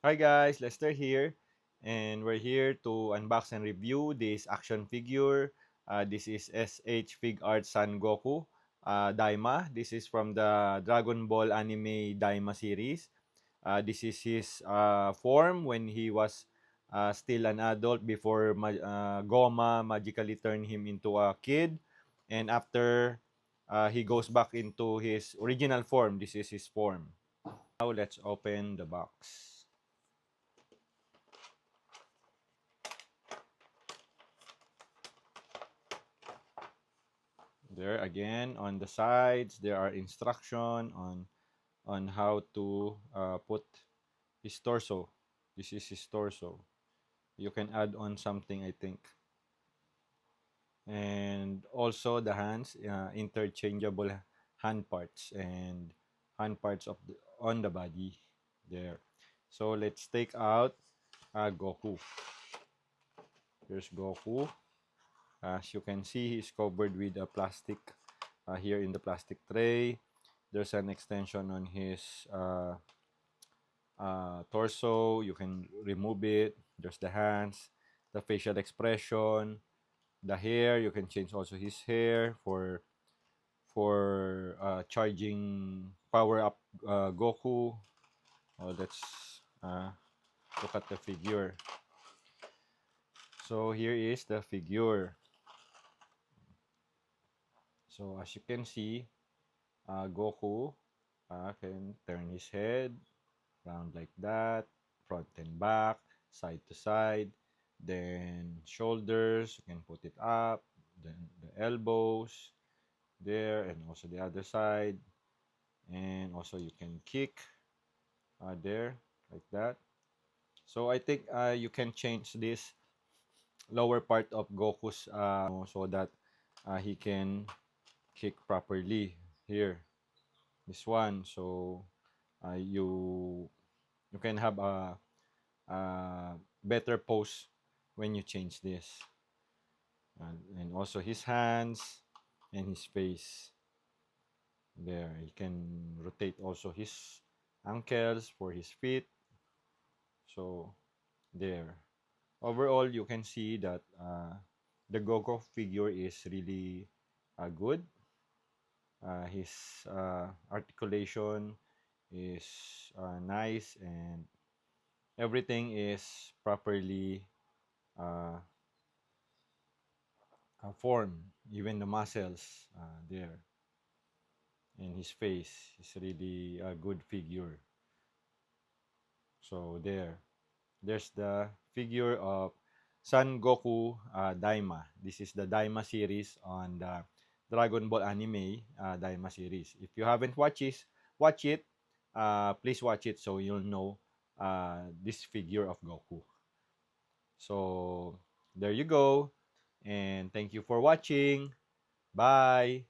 Hi guys, Lester here, and we're here to unbox and review this action figure. This is SH Figuarts Son Goku Daima. This is from the Dragon Ball anime Daima series. This is his form when he was still an adult before Goma magically turned him into a kid, and after he goes back into his original form. This is his form. Now let's open the box. There again on the sides there are instruction on how to put his torso. This is his torso. You can add on something, I think. And also the hands, interchangeable hand parts and hand parts on the body there. So let's take out Goku. Here's Goku. As you can see, he's covered with a plastic here in the plastic tray. There's an extension on his torso. You can remove it. There's the hands, the facial expression, the hair. You can change also his hair for charging power up Goku. Let's look at the figure. So here is the figure. So as you can see, Goku can turn his head round like that, front and back, side to side, then shoulders, you can put it up, then the elbows there, and also the other side, and also you can kick there like that. So I think you can change this lower part of Goku's so that he can kick properly here, this one. So you can have a better pose when you change this, and also his hands and his face there. He can rotate also his ankles for his feet. So there, overall you can see that the Goku figure is really good. His articulation is nice, and everything is properly uh, formed. Even the muscles there, and his face is really a good figure. So there's the figure of Son Goku Daima. This is the Daima series on the Dragon Ball anime Daima series. If you haven't watch it. Please watch it so you'll know this figure of Goku. So there you go, and thank you for watching. Bye.